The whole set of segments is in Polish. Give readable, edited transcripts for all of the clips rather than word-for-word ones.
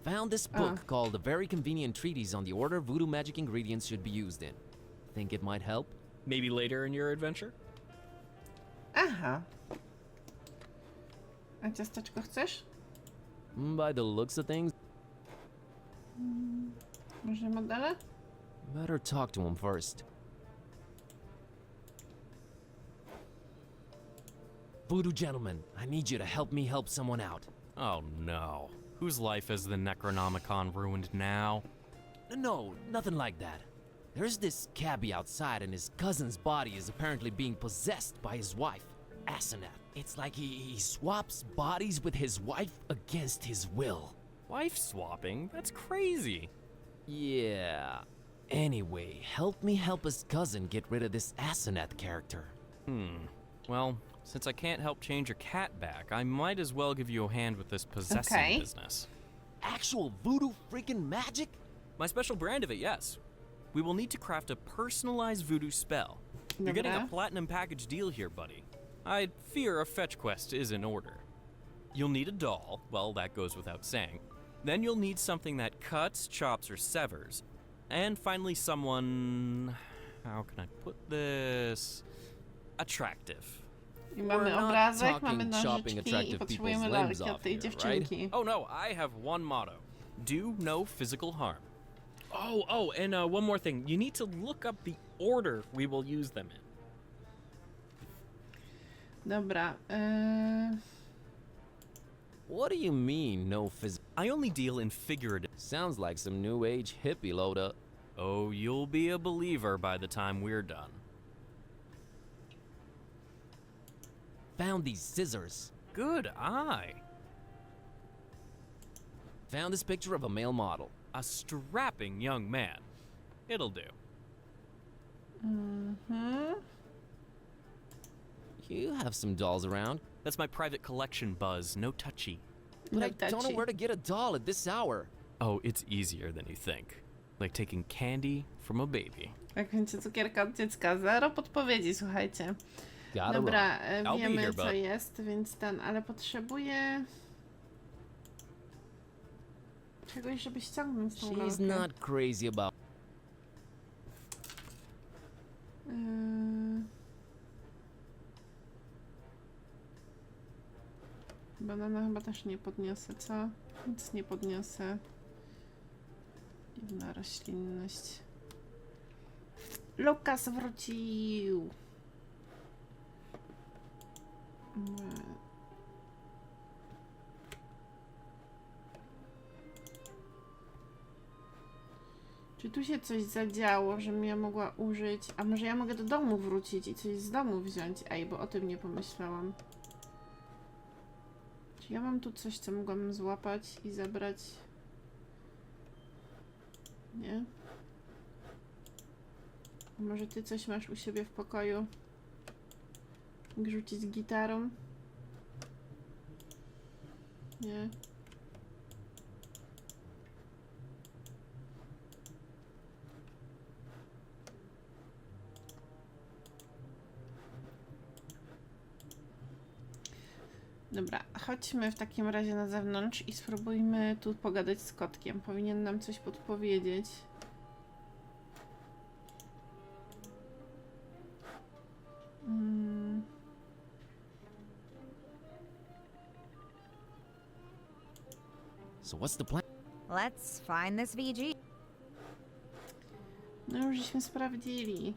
Found this book called A Very Convenient Treatise on the Order Voodoo Magic Ingredients Should Be Used In. Think it might help? Maybe later in your adventure? Aha. A ciasteczko chcesz? By the looks of things, Może modele? better talk to him first. Voodoo gentleman, I need you to help me help someone out. Oh no. Whose life has the Necronomicon ruined now? No, nothing like that. There's this cabbie outside and his cousin's body is apparently being possessed by his wife, Asenath. It's like he swaps bodies with his wife against his will. Wife swapping? That's crazy. Yeah. Anyway, help me help his cousin get rid of this Asenath character. Well, since I can't help change your cat back, I might as well give you a hand with this possessing business. Actual voodoo freaking magic? My special brand of it, yes. We will need to craft a personalized voodoo spell. You're getting a platinum package deal here, buddy. I fear a fetch quest is in order. You'll need a doll, well, that goes without saying. Then you'll need something that cuts, chops, or severs. And finally someone... how can I put this? Attractive. I mamy We're not obrazek, talking mamy chopping nożyczki attractive i potrzebujemy people's limbs lalki od off tej here, dziewczynki. Oh no, I have one motto. Do no physical harm. Oh, and one more thing. You need to look up the order we will use them in. Dobra. What do you mean, no phys... I only deal in figurative. Sounds like some new age hippie load up. Oh, you'll be a believer by the time we're done. Found these scissors. Good eye. Found this picture of a male model. A strapping young man. It'll do. You have some dolls around, That's my private collection, Buzz. No touchy. but No I don't know touchy. where to get a doll at this hour. Oh, it's easier than you think. Like taking candy from a baby. Jak będzie cukierka od dziecka. Zero podpowiedzi, słuchajcie. Gotta Dobra, I'll be wiemy here, co bud. jest, więc ale potrzebuję... czegoś, żeby ściągnąć tą run. She's lalkę. not crazy about... Banana chyba też nie podniosę, co? Nic nie podniosę. Inna roślinność. Lukas wrócił! Czy tu się coś zadziało, żebym ja mogła użyć? A może ja mogę do domu wrócić i coś z domu wziąć? Ej, bo o tym nie pomyślałam. Czy ja mam tu coś, co mogłabym złapać i zabrać? Nie? A może ty coś masz u siebie w pokoju? Mogę rzucić gitarą? Nie? Dobra, chodźmy w takim razie na zewnątrz i spróbujmy tu pogadać z kotkiem. Powinien nam coś podpowiedzieć. So what's the plan? Let's find this VG. No już żeśmy sprawdzili.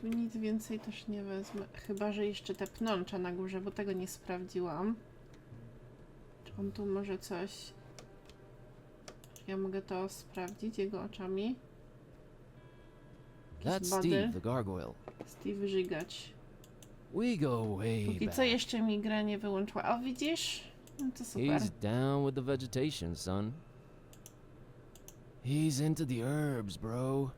Tu nic więcej też nie wezmę. Chyba że jeszcze te pnącza na górze, bo tego nie sprawdziłam. Czy on tu może coś... Czy ja mogę to sprawdzić jego oczami? That's body. Steve, the gargoyle. Steve Żygacz. We go way Póki back. co jeszcze mi gra nie wyłączyła. O, widzisz? No to super. He's down with the vegetation, son. He's into the herbs, bro.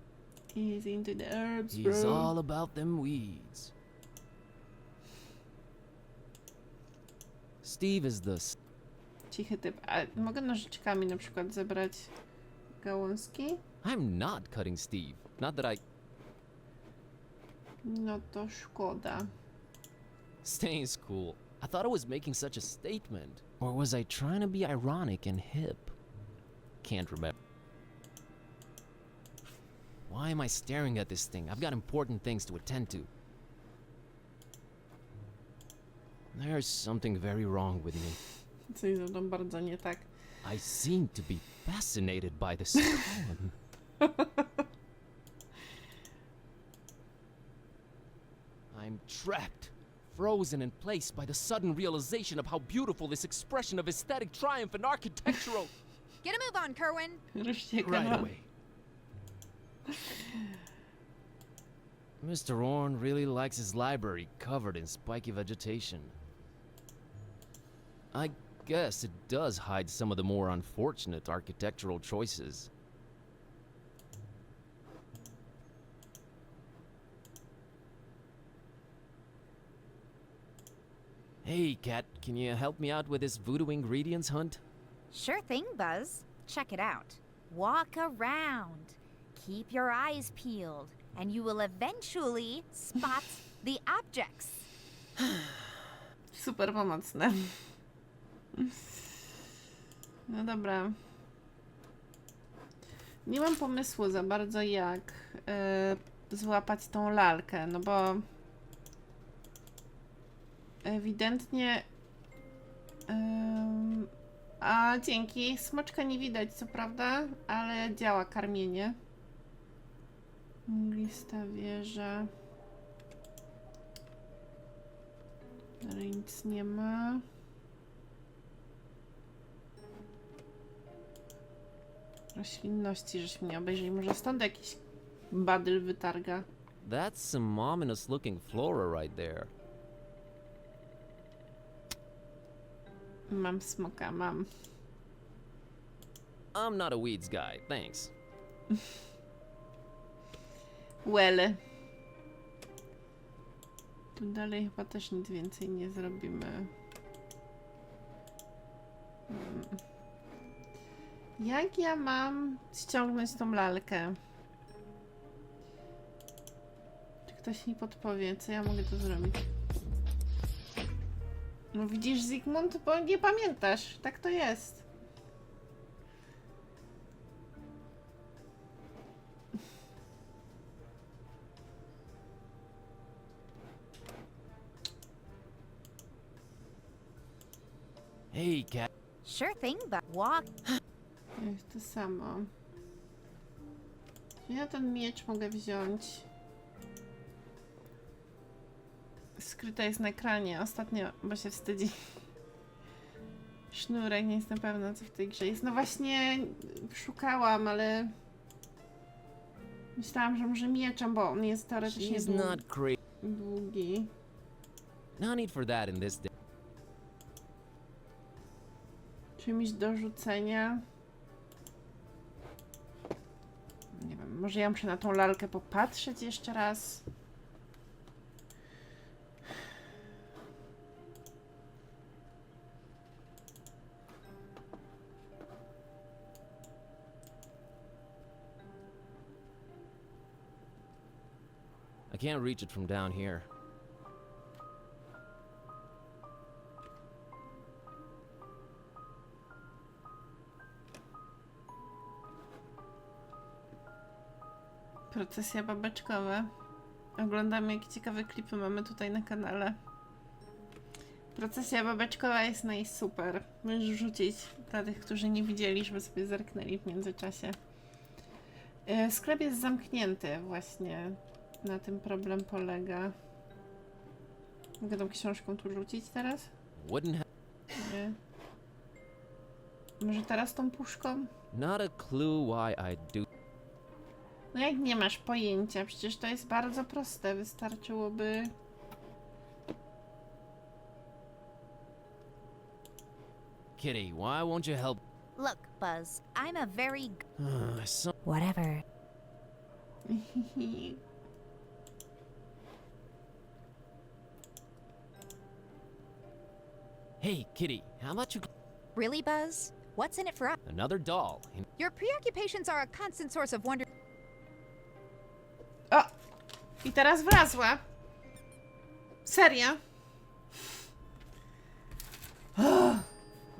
He's into the herbs, He's bro. all about them weeds. Steve is the... Cichy typ. A mogę nożyczkami na przykład zebrać gałązki? I'm not cutting Steve. Not that I... No to szkoda. Staying's cool. I thought I was making such a statement. Or was I trying to be ironic and hip? Can't remember. Why am I staring at this thing? I've got important things to attend to. There's something very wrong with me. Coś ze mną bardzo nie tak. I seem to be fascinated by this column. I'm trapped, frozen in place by the sudden realization of how beautiful this expression of aesthetic triumph and architectural. Get a move on, Kerwin. Ruszcie Right kanał. away. Mr. Orn really likes his library covered in spiky vegetation. I guess it does hide some of the more unfortunate architectural choices. Hey, Kat, can you help me out with this voodoo ingredients hunt? Sure thing, Buzz. Check it out. Walk around. Keep your eyes peeled, and you will eventually spot the objects. Super pomocne. No dobra. Nie mam pomysłu za bardzo jak złapać tą lalkę, no bo ewidentnie a dzięki, smoczka nie widać co prawda, ale działa karmienie. Lista wieża. Ale nic nie ma. Roślinności, żeśmy nie obejrzeli. Może stąd jakiś badyl wytarga. That's some ominous looking flora right there. Mam smoka, mam. I'm not a weeds guy, thanks. Well. Tu dalej chyba też nic więcej nie zrobimy. Jak ja mam ściągnąć tą lalkę? Czy ktoś mi podpowie, co ja mogę tu zrobić? No widzisz, Zygmunt, bo nie pamiętasz. Tak to jest. Hey, Kat. Sure thing, but walk. To jest to samo. Czy ja ten miecz mogę wziąć? Skryta jest na ekranie. Ostatnio, bo się wstydzi. Sznurek, nie jestem pewna, co w tej grze jest. No właśnie, szukałam, ale myślałam, że może mieczem, bo on jest teoretycznie She's not crazy. długi. No need for that in this day. Czymś do rzucenia. Nie wiem, może ja muszę na tą lalkę popatrzeć jeszcze raz. I can't reach it from down here. Procesja babeczkowa. Oglądamy, jakie ciekawe klipy mamy tutaj na kanale. Procesja babeczkowa jest super. Możesz rzucić dla tych, którzy nie widzieli, żeby sobie zerknęli w międzyczasie. Sklep jest zamknięty właśnie. Na tym problem polega. Mogę tą książką tu rzucić teraz? Wouldn't have Nie. Może teraz tą puszką? not a clue why I do. No jak nie masz pojęcia? Przecież to jest bardzo proste. Wystarczyłoby... Kitty, why won't you help? Look, Buzz, I'm a very... So Whatever. hey, Kitty, how about you Really, Buzz? What's in it for us? another doll? Your preoccupations are a constant source of wonder. O! I teraz wlazła. Serio?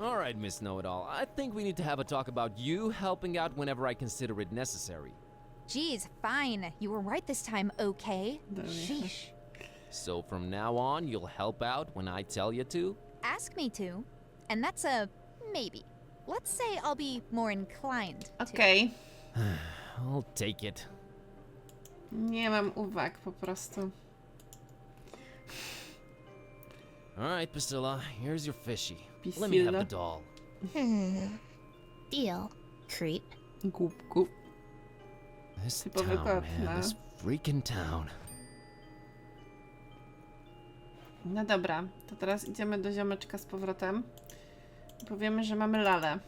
All right, Miss Know-It-All. I think we need to have a talk about you helping out whenever I consider it necessary. Geez, fine. You were right this time, okay? Dobra. Sheesh. So from now on, you'll help out when I tell you to? Ask me to. And that's a maybe. Let's say I'll be more inclined to. Okej. I'll take it. Nie mam uwag po prostu. All right, Priscilla, here's your fishy. Let me have the doll. Deal. Creep. Głupku. This Typowy town, kot, man, no. this freaking town. No dobra, to teraz idziemy do ziomeczka z powrotem. I powiemy, że mamy lalę.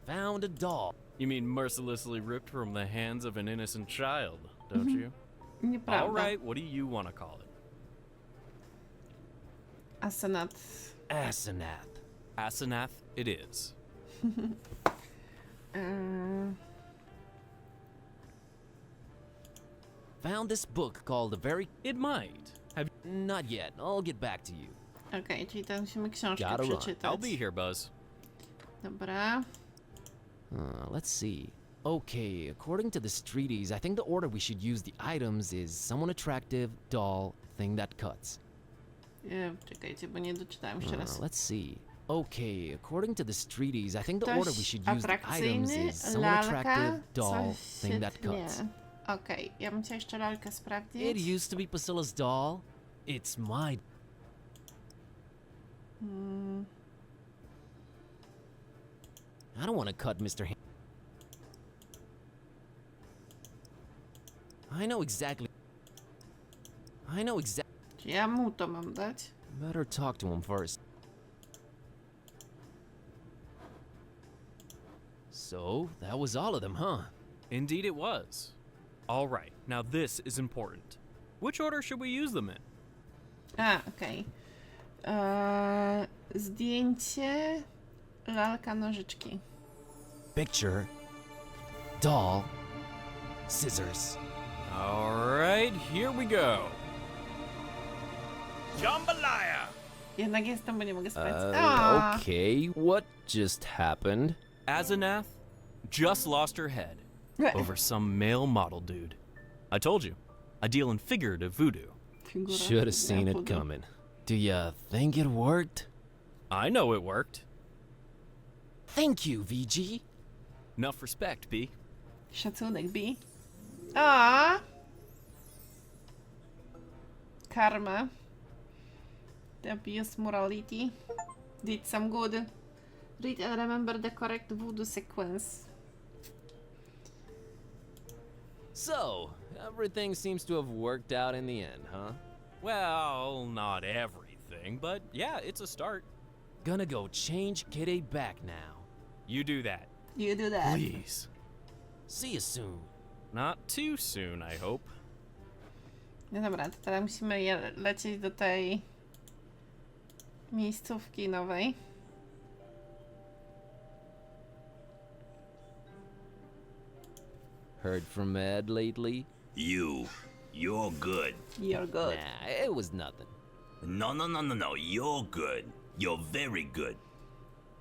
Found a doll. You mean mercilessly ripped from the hands of an innocent child, don't you? Nieprawda. All right, what do you want to call it? Asenat. Asenath. Asenath it is. Found this book called The Very... It might. Have Not yet. I'll get back to you. Okej, czyli teraz musimy książkę Gotta run. przeczytać. I'll be here, Buzz. Dobra. Let's see. Okay, according to this treatise, I think the order we should use the items is someone attractive, doll, thing that cuts. Czekajcie, bo nie doczytałem jeszcze raz. Let's see. Okay, according to this treatise, I think the order we Ktoś should use the items atrakcyjny, is someone lalka, attractive, doll, coś thing się that tnie. cuts. Okej, ja bym chciała jeszcze lalkę It sprawdzić. used to be Priscilla's doll. It's my... I don't want to cut Mr. I know exactly... Czy ja mu to mam dać? Better talk to him first. So, that was all of them, huh? Indeed it was. All right, now this is important. Which order should we use them in? Okej. Zdjęcie, lalka, nożyczki. Picture, doll, scissors. All right, here we go. Jambalaya! Jednak jestem, bo nie mogę spać. Okay, what just happened? Asenath just lost her head over some male model dude. I told you, I deal in figurative voodoo. Figura. Should have seen it Pudu. coming. Do ya think it worked? I know it worked. Thank you, VG. Enough respect, B. Szacunek, Bi. Karma. The abuse morality. Did some good. Read and remember the correct voodoo sequence. So, everything seems to have worked out in the end, huh? Well, not everything, but yeah, it's a start. Gonna go change Kitty back now. You do that, You do that. please. See you soon. Not too soon, I hope. No dobra, to teraz musimy lecieć do tej miejscówki nowej. Heard from Ed lately? You're good. You're good. Nah, it was nothing. No, you're good. You're very good.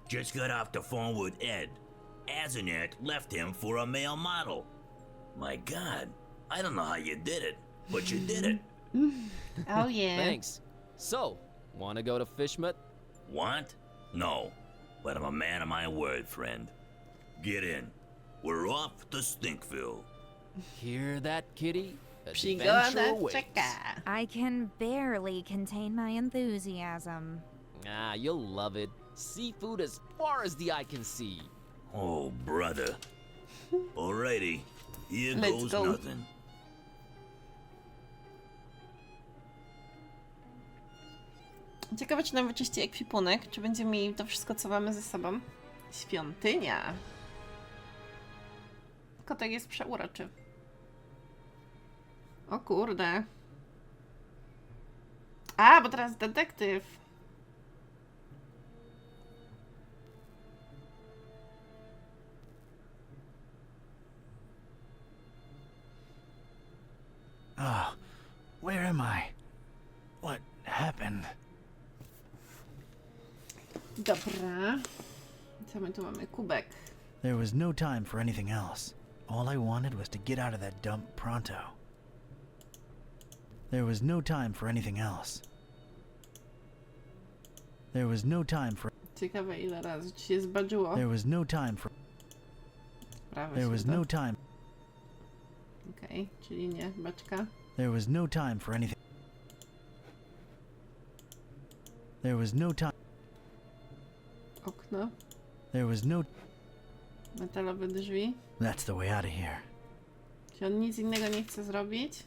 Just got off the phone with Ed. Asenath left him for a male model. My God, I don't know how you did it, but you did it. Oh yeah. Thanks. So, wanna go to Fishmut? Want? No, but I'm a man of my word, friend. Get in. We're off to Stinkville. Hear that, Kitty? Przygoda Adventure awaits. czeka. I can barely contain my enthusiasm. Ah, you'll love it. Seafood as far as the eye can see. Oh, brother. Alrighty, here Let's goes go. nothing. Ciekawe, czy nam wyczyści ekwipunek, czy będziemy mieli to wszystko, co mamy ze sobą. Świątynia. Kotek jest przeuroczy. O kurde. Bo teraz detektyw. Dobra. Co my tu mamy? Kubek. There was no time for anything else. All I wanted was to get out of that dump pronto. There was no time for anything else. There was no time for... Ciekawe ile razy ci się zbadżyło. There was no time for... Sprawy There się was to. no time... Okej, czyli nie, beczka. There was no time for anything... There was no time... Okno. There was no... Metalowe drzwi. That's the way out of here. Czy on nic innego nie chce zrobić?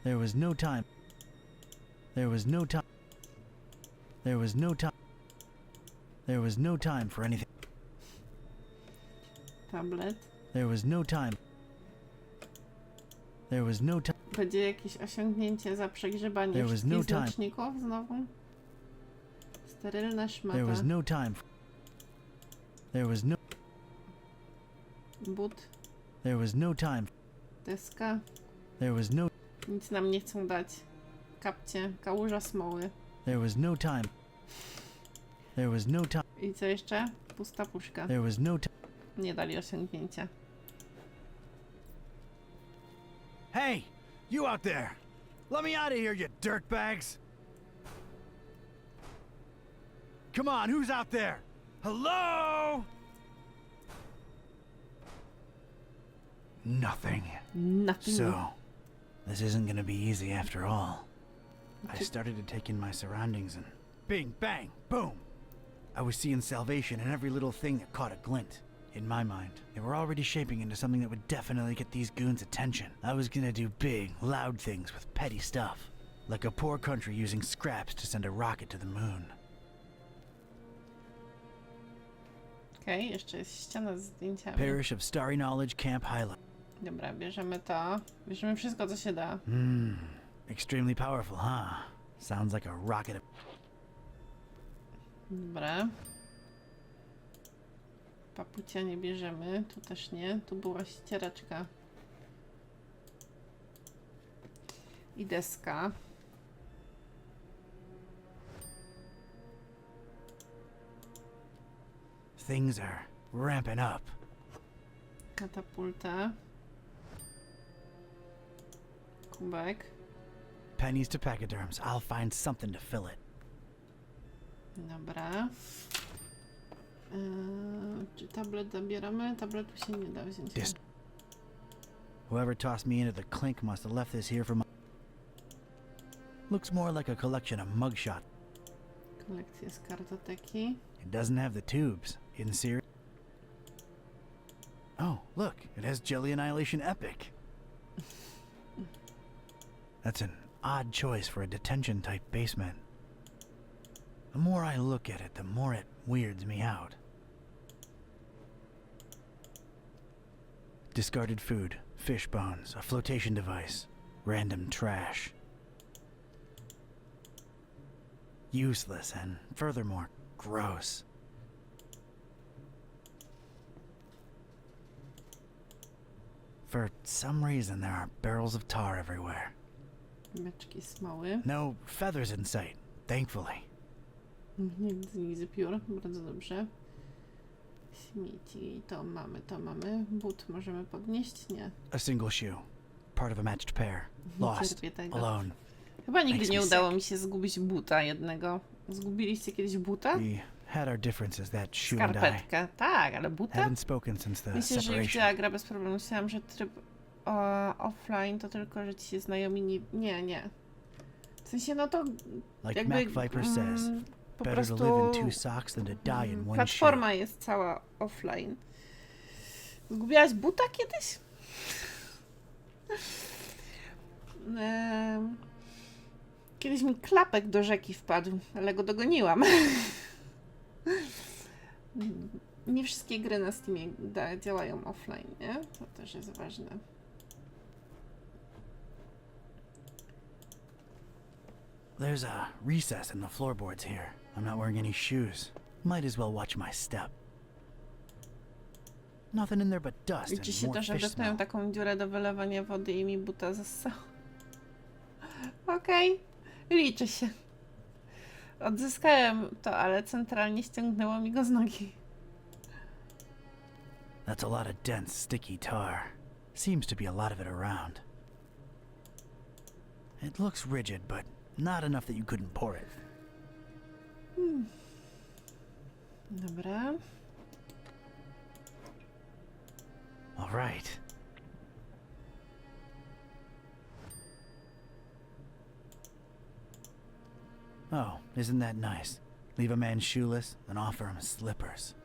There was no time... There was no time... There was no time... There was no time for anything... Tablet. There was no time... There was no time... Będzie jakieś osiągnięcie za przegrzebanie There was wszystkich no time. znaczników znowu? Sterylna szmata. There was no time... There was no... But. There was no time... Deska. There was no... Nic nam nie chcą dać. Kapcie. Kałuża smoły. There was no time... There was no time... I co jeszcze? Pusta puszka. There was no time... Nie dali osiągnięcia. Hey! You out there! Let me out of here, you dirtbags! Come on, who's out there? Hello? Nothing. Nothing. So, this isn't gonna be easy after all. I started to take in my surroundings and bing, bang, boom! I was seeing salvation in every little thing that caught a glint. In my mind, they were already shaping into something that would definitely get these goons' attention. I was gonna do big, loud things with petty stuff. Like a poor country using scraps to send a rocket to the moon. Okej, jeszcze jest ściana z zdjęciami. Parish of Starry Knowledge Camp Highlight. Dobra, bierzemy to. Bierzemy wszystko, co się da. Extremely powerful, huh? Sounds like a rocket. Dobra. Papucia nie bierzemy. Tu też nie. Tu była ścieraczka. I deska. Things are ramping up. Katapulta. Kubek. Pennies to pachyderms. I'll find something to fill it. Dobra. Czy tablet zabieramy? Tabletu się nie da wziąć. Dis- Whoever tossed me into the clink must have left this here for my... Looks more like a collection of mugshot. Kolekcja z kartoteki. It doesn't have the tubes. In series. Oh, look, it has Jelly Annihilation Epic. That's an odd choice for a detention type basement. The more I look at it, the more it weirds me out. Discarded food, fish bones, a flotation device, random trash. Useless and, furthermore, gross. For some reason, there are barrels of tar everywhere. Beczki smoły. No feathers in sight, thankfully. Nie widzę piór. Bardzo dobrze. Śmieci. To mamy, to mamy. But możemy podnieść? Nie. A single shoe, part of a matched pair, Nie lost, cierpię tego. alone. Chyba nigdy Makes nie me udało sick. mi się zgubić buta jednego. Zgubiliście kiedyś buta? We had our differences, that shoe and I. Skarpetkę. Tak, ale buta? Haven't spoken since the Myślę, że już separation. działa gra bez problemu. Myślałam, że tryb offline to tylko, że ci się znajomi nie. Nie. W sensie, no to Like jakby Mac Viper says, po better to prostu live in two socks than to die in one shoe. platforma jest cała offline. Zgubiłaś buta kiedyś? Kiedyś mi klapek do rzeki wpadł, ale go dogoniłam. Nie wszystkie gry na Steamie działają offline, nie? To też jest ważne. There's a recess in the floorboards here. I'm not wearing any shoes. Might as well watch my step. Nothing in there but dust Liczy and się more to, że fish wepnąłem smell. taką dziurę do wylewania wody i mi buta zassał. Okej, liczy się. Odzyskałem to, ale centralnie ściągnęło mi go z nogi. That's a lot of dense, sticky tar. Seems to be a lot of it around. It looks rigid, but not enough that you couldn't pour it. Dobra. All right. Oh, isn't that nice? Leave a man shoeless and offer him slippers.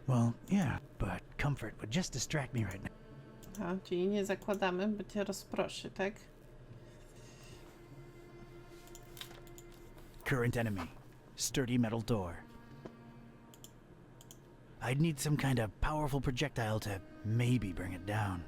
Well, yeah, but comfort would just distract me right now. Aha, czyli nie zakładamy, bo cię rozproszy, tak? Current enemy. Sturdy metal door. I'd need some kind of powerful projectile to maybe bring it down.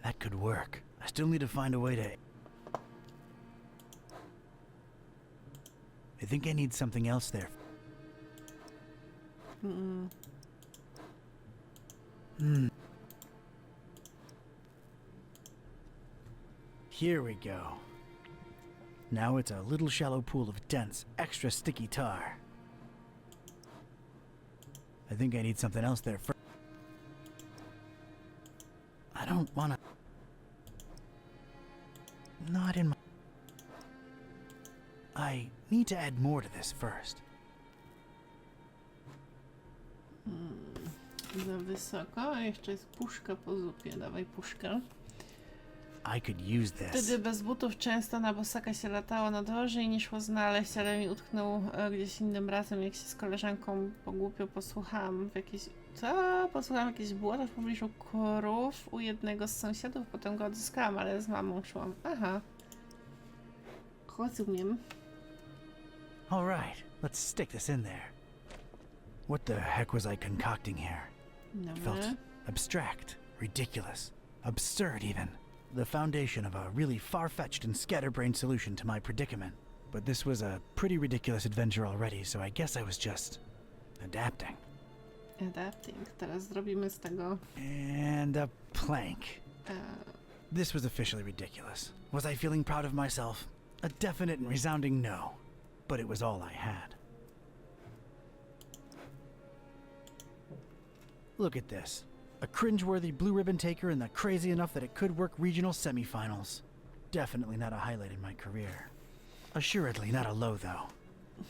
That could work. I still need to find a way to... I think I need something else there. Here we go. Now it's a little shallow pool of dense, extra sticky tar. I think I need something else there first. I don't wanna... Not in my... I need to add more to this first. Za wysoko, a jeszcze jest puszka po zupie. Dawaj puszkę. I could use this. Wtedy bez butów często na bosaka się latało na dworze i nie szło znaleźć, ale mi utknął gdzieś innym razem, jak się z koleżanką po głupio posłuchałam w jakieś... Co? Posłuchałam jakieś błoto w pobliżu korów u jednego z sąsiadów, potem go odzyskałam, ale z mamą szłam. Aha. Rozumiem. All right, let's stick this in there. What the heck was I concocting here? It felt Dobra. abstract, ridiculous, absurd even. The foundation of a really far-fetched and scatterbrained solution to my predicament. But this was a pretty ridiculous adventure already, so I guess I was just adapting. Adapting. Teraz zrobimy z tego... And a plank. This was officially ridiculous. Was I feeling proud of myself? A definite and resounding no. But it was all I had. Look at this. A cringeworthy blue ribbon taker and the crazy enough that it could work regional semifinals. Definitely not a highlight in my career. Assuredly not a low, though.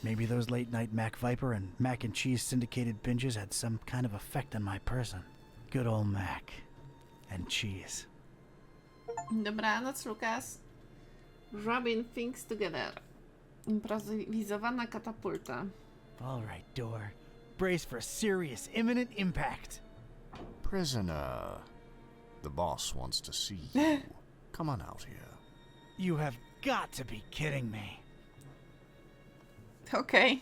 Maybe those late-night Mac Viper and mac and cheese syndicated binges had some kind of effect on my person. Good old mac and cheese. Dobranoc, Lukas. Rubbing things together. Improwizowana katapulta. All right, door. Brace for serious, imminent impact. Prisoner, the boss wants to see you. Come on out here. You have got to be kidding me. Okej.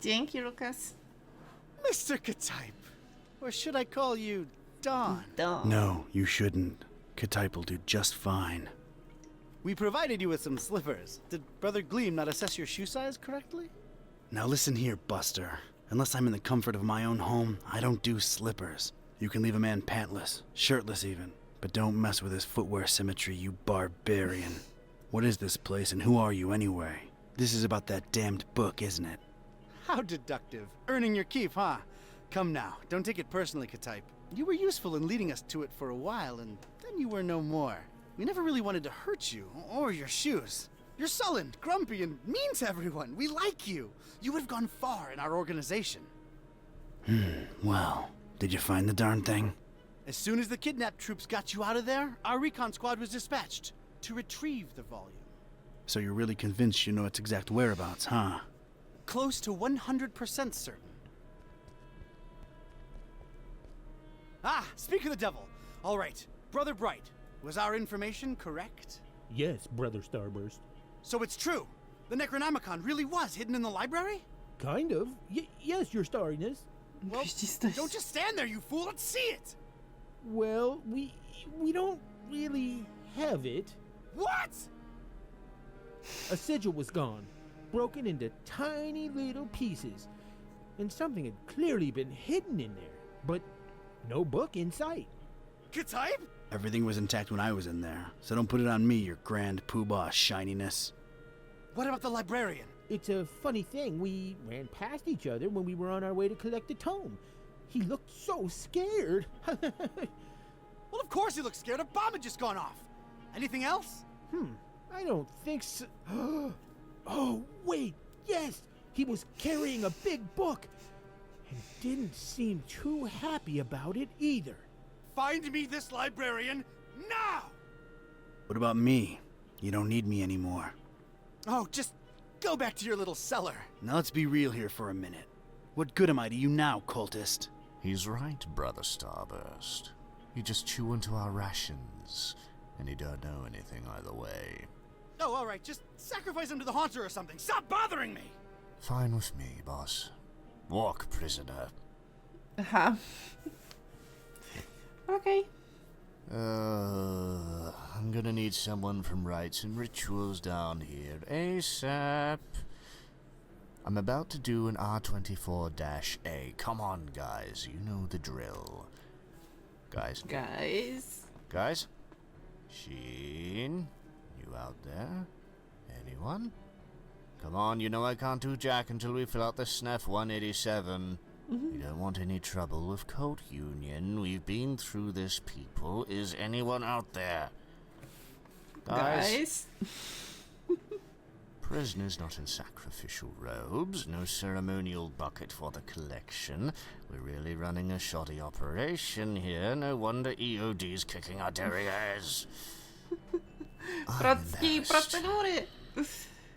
Dzięki, Lukas. Mr. Ktype. Or should I call you Don? Don. No, you shouldn't. Ktype will do just fine. We provided you with some slippers. Did Brother Gleam not assess your shoe size correctly? Now listen here, Buster. Unless I'm in the comfort of my own home, I don't do slippers. You can leave a man pantless, shirtless even, but don't mess with his footwear symmetry, you barbarian. What is this place and who are you anyway? This is about that damned book, isn't it? How deductive. Earning your keep, huh? Come now, don't take it personally, Ktype. You were useful in leading us to it for a while, and then you were no more. We never really wanted to hurt you, or your shoes. You're sullen, grumpy, and mean to everyone. We like you. You would have gone far in our organization. Well, did you find the darn thing? As soon as the kidnap troops got you out of there, our recon squad was dispatched to retrieve the volume. So you're really convinced you know its exact whereabouts, huh? Close to 100% certain. Ah, speak of the devil. All right, Brother Bright, was our information correct? Yes, Brother Starburst. So it's true. The Necronomicon really was hidden in the library? Kind of. Yes, Your Starriness. Well, don't just stand there, you fool. Let's see it. Well, we don't really have it. What? A sigil was gone, broken into tiny little pieces. and something had clearly been hidden in there, but no book in sight. KLIKNIJ? Everything was intact when I was in there, so don't put it on me, your grand poobah shininess. What about the librarian? It's a funny thing. We ran past each other when we were on our way to collect the tome. He looked so scared. Well, of course he looked scared. A bomb had just gone off. Anything else? I don't think so. Oh, wait, yes! He was carrying a big book and didn't seem too happy about it either. Find me this librarian now! What about me? You don't need me anymore. Oh, just go back to your little cellar. Now let's be real here for a minute. What good am I to you now, cultist? He's right, Brother Starburst. You just chew into our rations, and you don't know anything either way. Oh, all right. Just sacrifice him to the Haunter or something. Stop bothering me! Fine with me, boss. Walk, prisoner. Aha. Okay. I'm gonna need someone from Rites and Rituals down here ASAP. I'm about to do an R24-A. Come on, guys. You know the drill. Guys? Guys? Sheen? You out there? Anyone? Come on, you know I can't do jack until we fill out the SNF 187. You don't want any trouble with Code Union. We've been through this, people. Is anyone out there? Guys? Prisoners not in sacrificial robes, no ceremonial bucket for the collection. We're really running a shoddy operation here. No wonder EOD's kicking our derrieres. Procki procedury!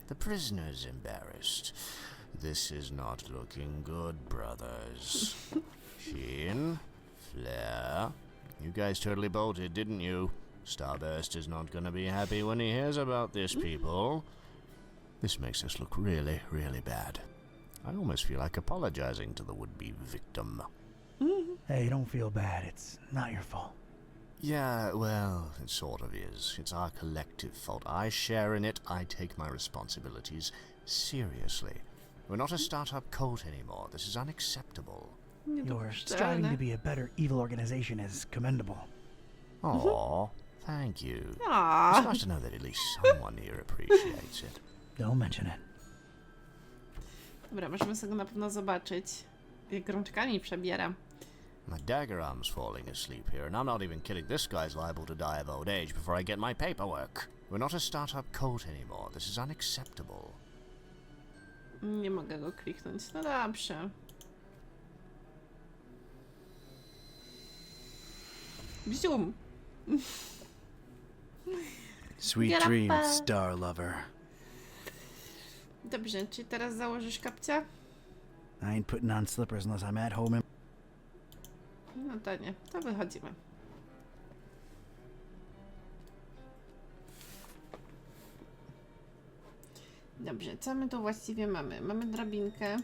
The prisoner's embarrassed. This is not looking good, brothers. Sheen, Flair, you guys totally bolted, didn't you? Starburst is not gonna be happy when he hears about this, people. This makes us look really, really bad. I almost feel like apologizing to the would-be victim. Hey, don't feel bad. It's not your fault. Yeah, well, it sort of is. It's our collective fault. I share in it. I take my responsibilities seriously. We're not a startup cult anymore. This is unacceptable. Your striving to be a better evil organization is commendable. Aw, thank you. Aww. It's nice to know that at least someone here appreciates it. Don't mention it. Dobra, możemy sobie go na pewno zobaczyć. Jak rączkami przebiera. My dagger arm's falling asleep here, and I'm not even kidding. This guy's liable to die of old age before I get my paperwork. We're not a startup cult anymore. This is unacceptable. Nie mogę go kliknąć. No dobrze. Bzium! Sweet dreams, star lover. Dobrze, czy teraz założysz kapcia? I ain't putting on slippers unless I'm at home. No to nie, to wychodzimy. Dobrze, co my tu właściwie mamy? Mamy drabinkę.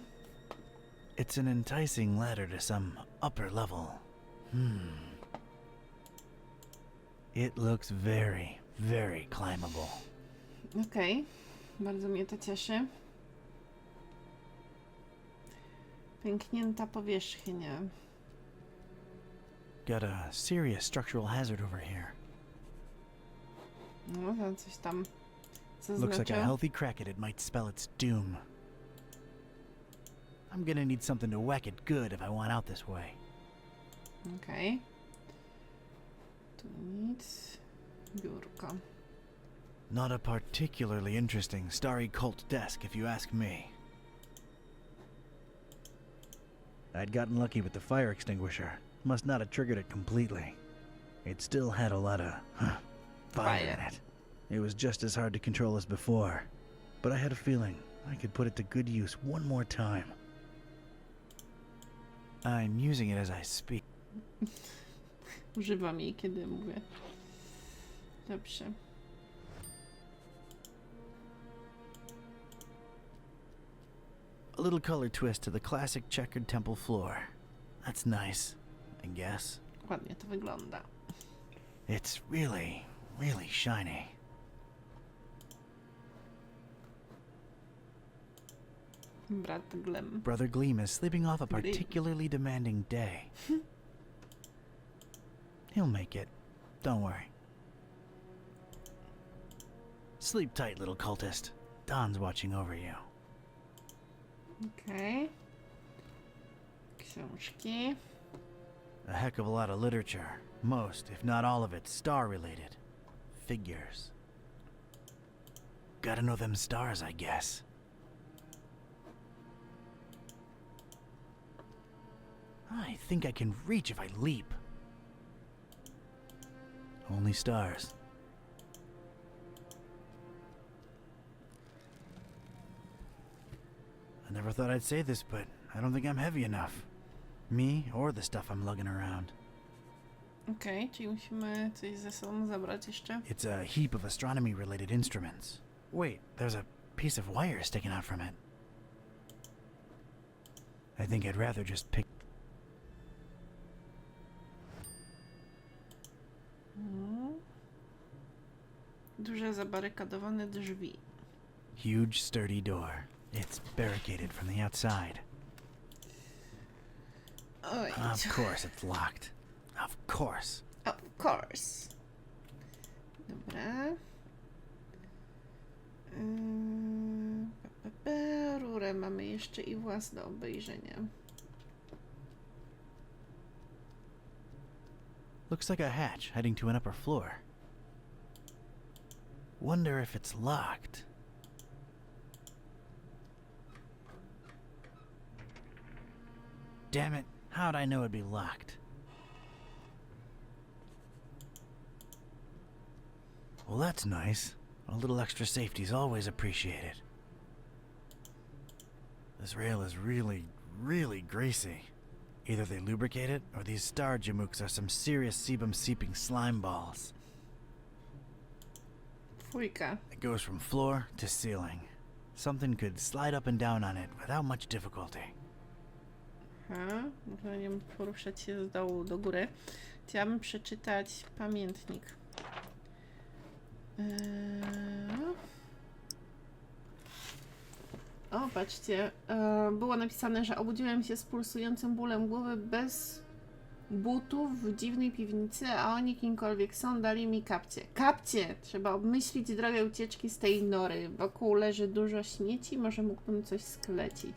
It's an enticing ladder to some upper level. It looks very, very climbable. Okej, bardzo mnie to cieszy. Pęknięta powierzchnia. Got a serious structural hazard over here. No, to coś tam Looks like a zaznaczył. healthy crack it might spell its doom. I'm gonna need something to whack it good if I want out this way. Okej. Tu nic. Biurko. Not a particularly interesting starry cult desk, if you ask me. I'd gotten lucky with the fire extinguisher. Must not have triggered it completely. It still had a lot of fire in it. It was just as hard to control as before, but I had a feeling I could put it to good use one more time. I'm using it as I speak. Używam jej, kiedy mówię. Dobrze. A little color twist to the classic checkered temple floor. That's nice, I guess. Ładnie to wygląda. It's really, really shiny. Brat Glem. Brother Gleam is sleeping off a particularly demanding day. He'll make it. Don't worry. Sleep tight, little cultist. Don's watching over you. Okej. Książki. A heck of a lot of literature. Most, if not all of it, star-related. Figures. Gotta know them stars, I guess. I think I can reach if I leap. Only stars. I never thought I'd say this, but I don't think I'm heavy enough. Me or the stuff I'm lugging around. Okej, czyli musimy coś ze sobą zabrać jeszcze. It's a heap of astronomy-related instruments. Wait, there's a piece of wire sticking out from it. I think I'd rather just pick... Duże zabarykadowane drzwi. Huge, sturdy door. It's barricaded from the outside. Oj. Of course it's locked. Of course. Of course. Dobra. Rurę mamy jeszcze i włas do obejrzenia. Looks like a hatch heading to an upper floor. Wonder if it's locked. Damn it, how'd I know it'd be locked? Well, that's nice. A little extra safety's always appreciated. This rail is really, really greasy. Either they lubricate it, or these star jamooks are some serious sebum-seeping slime balls. Fujka. It goes from floor to ceiling. Something could slide up and down on it without much difficulty. Można nią poruszać się z dołu do góry. Chciałabym przeczytać pamiętnik. O, patrzcie. Było napisane, że obudziłem się z pulsującym bólem głowy bez butów w dziwnej piwnicy, a oni kimkolwiek są, dali mi kapcie. Kapcie! Trzeba obmyślić drogę ucieczki z tej nory. Wokół leży dużo śmieci, może mógłbym coś sklecić.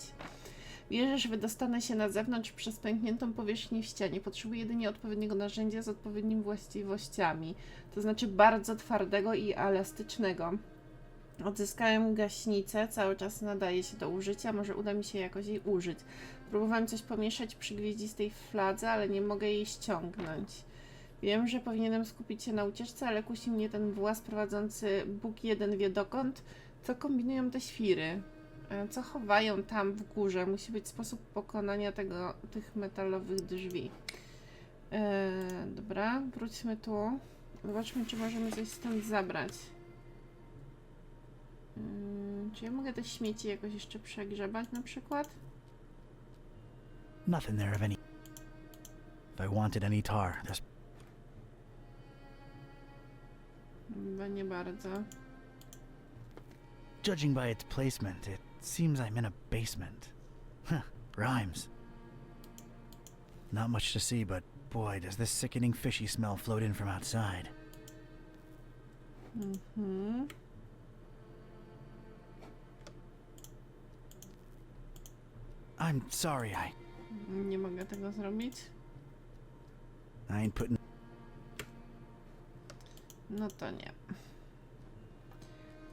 Wierzę, że wydostanę się na zewnątrz przez pękniętą powierzchnię w ścianie. Potrzebuję jedynie odpowiedniego narzędzia z odpowiednimi właściwościami. To znaczy bardzo twardego i elastycznego. Odzyskałem gaśnicę, cały czas nadaje się do użycia, może uda mi się jakoś jej użyć. Próbowałem coś pomieszać przy gwieździstej fladze, ale nie mogę jej ściągnąć. Wiem, że powinienem skupić się na ucieczce, ale kusi mnie ten właz prowadzący Bóg jeden wie dokąd. Co kombinują te świry? Co chowają tam w górze? Musi być sposób pokonania tych metalowych drzwi. Dobra, wróćmy tu. Zobaczmy, czy możemy coś stąd zabrać. Czy ja mogę te śmieci jakoś jeszcze przegrzebać na przykład? Nothing there of any. If I wanted any tar, there's... Chyba nie bardzo. Judging by its placement, it seems I'm in a basement. Huh, rhymes. Not much to see, but boy, does this sickening fishy smell float in from outside. I'm sorry, Nie mogę tego zrobić. I ain't putting... No to nie.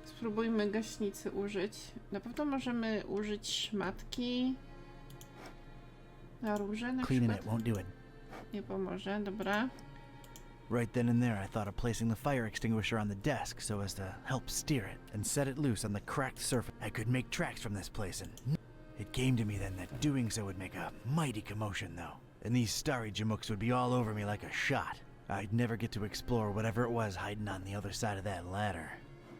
Spróbujmy gaśnicy użyć. Na pewno możemy użyć szmatki na róże na Cleaning przykład. it won't do it. Nie pomoże, dobra. Right then and there, I thought of placing the fire extinguisher on the desk so as to help steer it and set it loose on the cracked surface. I could make tracks from this place, and it came to me then that doing so would make a mighty commotion, though. And these starry jamooks would be all over me like a shot. I'd never get to explore whatever it was hiding on the other side of that ladder.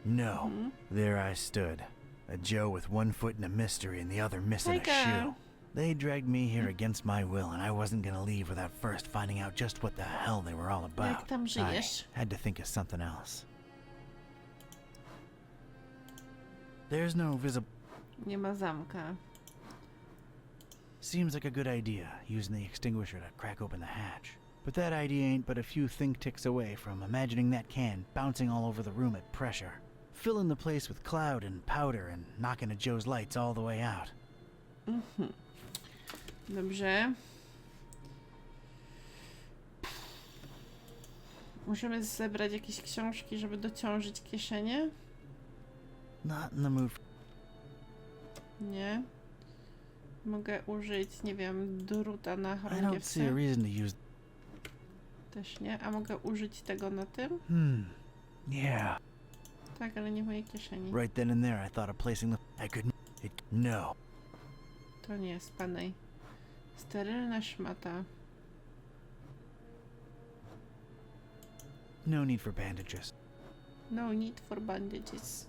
No. There I stood, a Joe with one foot in a mystery and the other missing a shoe. They dragged me here against my will, and I wasn't gonna leave without first finding out just what the hell they were all Jak about. tam żyjesz? I had to think of something else. There's no visible... Nie ma zamka. Seems like a good idea, using the extinguisher to crack open the hatch. But that idea ain't but a few think ticks away from imagining that can bouncing all over the room at pressure, filling the place with cloud and powder and knocking a Joe's lights all the way out. Dobrze. Musimy zebrać jakieś książki, żeby dociążyć kieszenie? Not in the mood. Nie. Mogę użyć, nie wiem, druta na I don't see a chorągiewce? reason to use. Też nie. A mogę użyć tego na tym? Yeah. Tak, ale nie w mojej kieszeni. Right then and there, I thought of placing the. I couldn't. No. To nie jest panej. Sterylna szmata. No need for bandages. No need for bandages.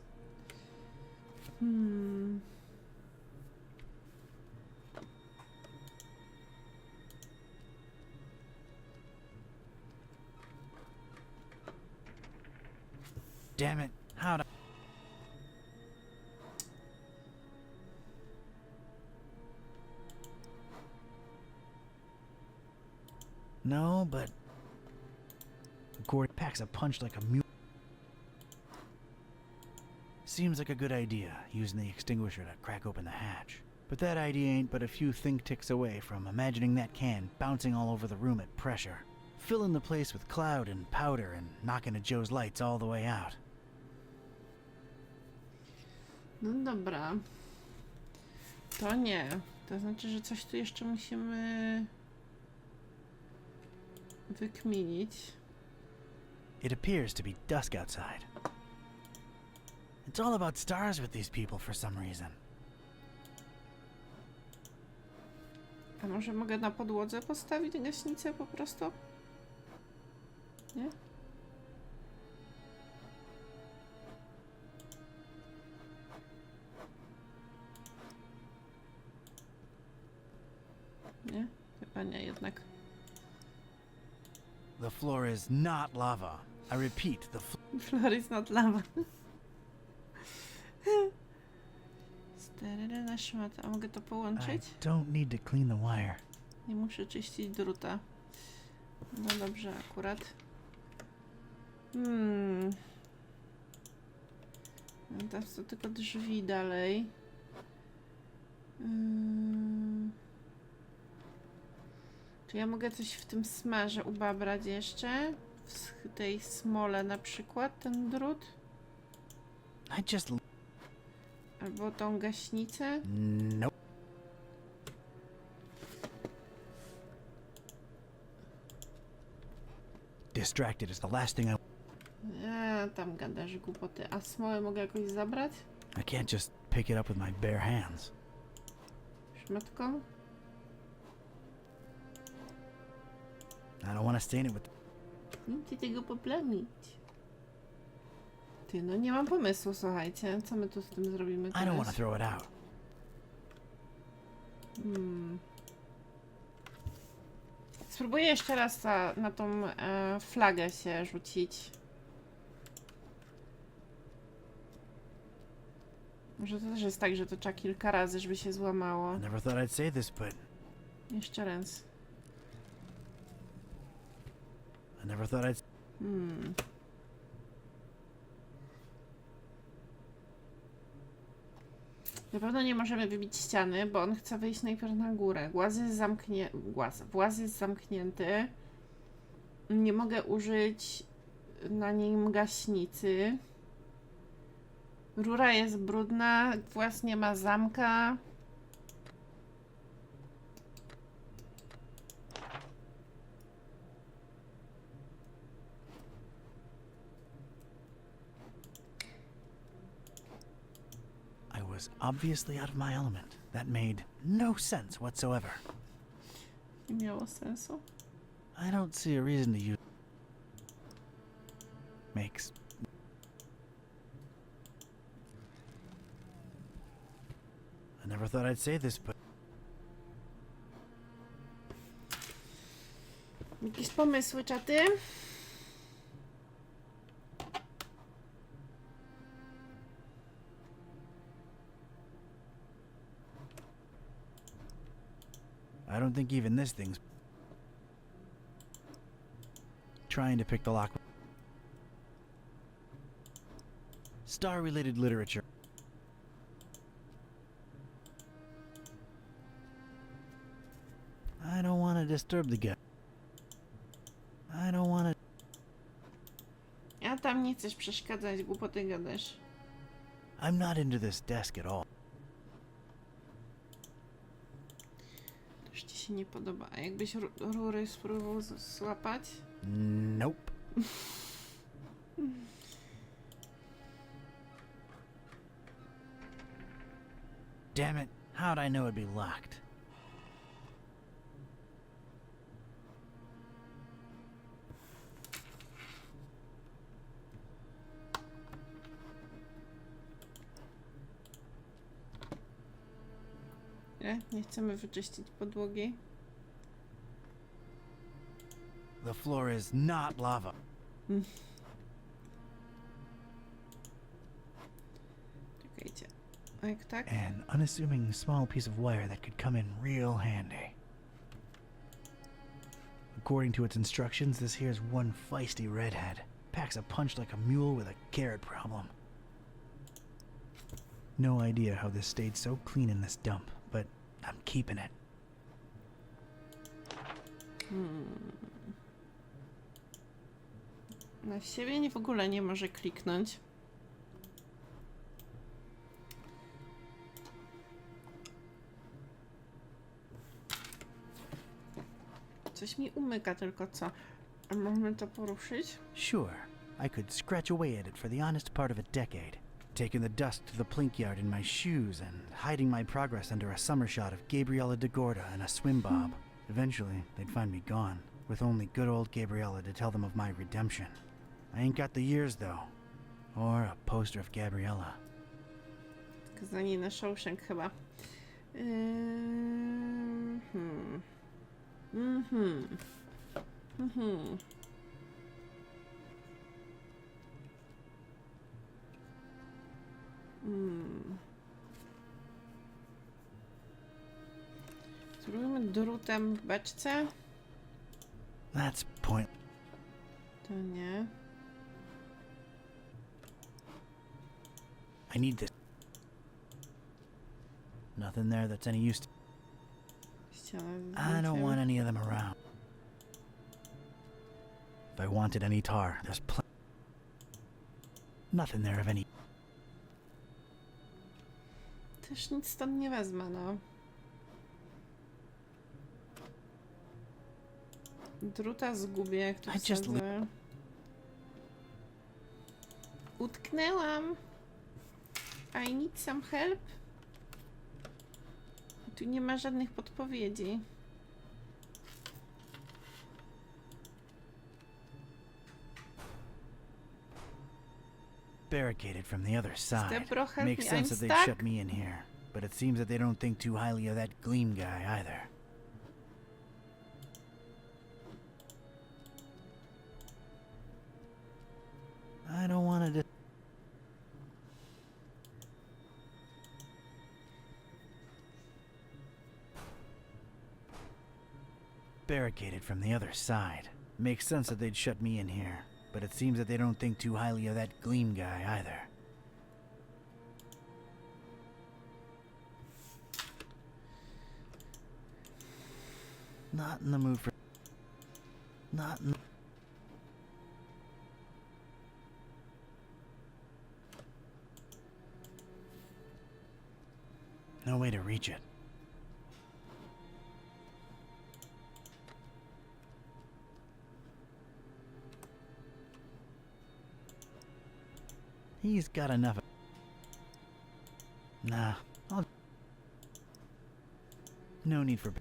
Damn it! How'd I? No, but Gord packs a punch like a mule. Seems like a good idea, using the extinguisher to crack open the hatch. But that idea ain't but a few think ticks away from imagining that can bouncing all over the room at pressure, filling the place with cloud and powder and knocking a Joe's lights all the way out. No dobra. To nie. To znaczy, że coś tu jeszcze musimy wykminić. It appears to be dusk outside. It's all about stars with these people for some reason. A może mogę na podłodze postawić gaśnicę po prostu? Nie? Nie? Chyba nie jednak. The floor is not lava. I repeat, Floor is not lava. Sterylna szmata. A mogę to I połączyć? don't need to clean the wire. Nie muszę czyścić druta. No dobrze, akurat. No teraz to tylko drzwi dalej. Czy ja mogę coś w tym smarze ubabrać jeszcze? W tej smole na przykład, ten drut? I just... Albo tą gaśnicę? Nope. Distracted is the last thing I... Tam gadasz głupoty. A smołę mogę jakoś zabrać? I can't just pick it up with my bare hands. Szmatką? I don't want to stain it with... Chcę tego poplamić. Ty, no nie mam pomysłu, słuchajcie. Co my tu z tym zrobimy I don't want to teraz? throw it out. Spróbuję jeszcze raz na tą flagę się rzucić. Może to też jest tak, że to trzeba kilka razy, żeby się złamało. I never thought I'd say this, but... Jeszcze raz. I never thought I'd... Na pewno nie możemy wybić ściany, bo on chce wyjść najpierw na górę. Właz jest zamknięty. Nie mogę użyć na nim gaśnicy. Rura jest brudna, właz nie ma zamka. I was obviously out of my element. That made no sense whatsoever. Nie miało sensu. I don't see a reason to use... Makes... I never thought I'd say this, but... Jakieś pomysły, czaty? I don't think even this thing's trying to pick the lock. Star-related literature. I don't want to disturb the guy. I don't want to. Ja tam nie chcesz przeszkadzać, głupoty gadasz. I'm not into this desk at all. Też ci się nie podoba. A jakbyś rury spróbował złapać? Nope. Damn it. How'd I know it'd be locked? Nie chcemy wyczyścić podłogi. The floor is not lava. Czekajcie. A jak tak? An unassuming small piece of wire that could come in real handy. According to its instructions, this here's one feisty redhead. Packs a punch like a mule with a carrot problem. No idea how this stayed so clean in this dump, but I'm keeping it. Na siebie w ogóle nie może kliknąć. Coś mi umyka tylko co. A możemy to poruszyć? Sure, I could scratch away at it for the honest part of a decade. Taking the dust to the plink yard in my shoes and hiding my progress under a summer shot of Gabriella de Gorda and a swim bob. Eventually, they'd find me gone, with only good old Gabriella to tell them of my redemption. I ain't got the years, though. Or a poster of Gabriella. Kazanie na Shawshank chyba. Spróbujmy drutem w beczce. That's point. To nie. I need this. Nothing there that's any use to. I don't want any of them around. If I wanted any tar, there's plenty. Nothing there of any. Też nic stąd nie wezmę, no. Druta zgubię, jak tu wsadzę. Utknęłam. I need some help. Tu nie ma żadnych podpowiedzi. Barricaded from the other side. Stebro, help Makes me, sense I'm that they'd stuck. shut me in here, but it seems that they don't think too highly of that Gleam guy either. I don't want to. Barricaded from the other side. Makes sense that they'd shut me in here, but it seems that they don't think too highly of that Gleam guy either. Not in the mood for. Not in. No way to reach it. He's got enough. Nah, I'll. No need for.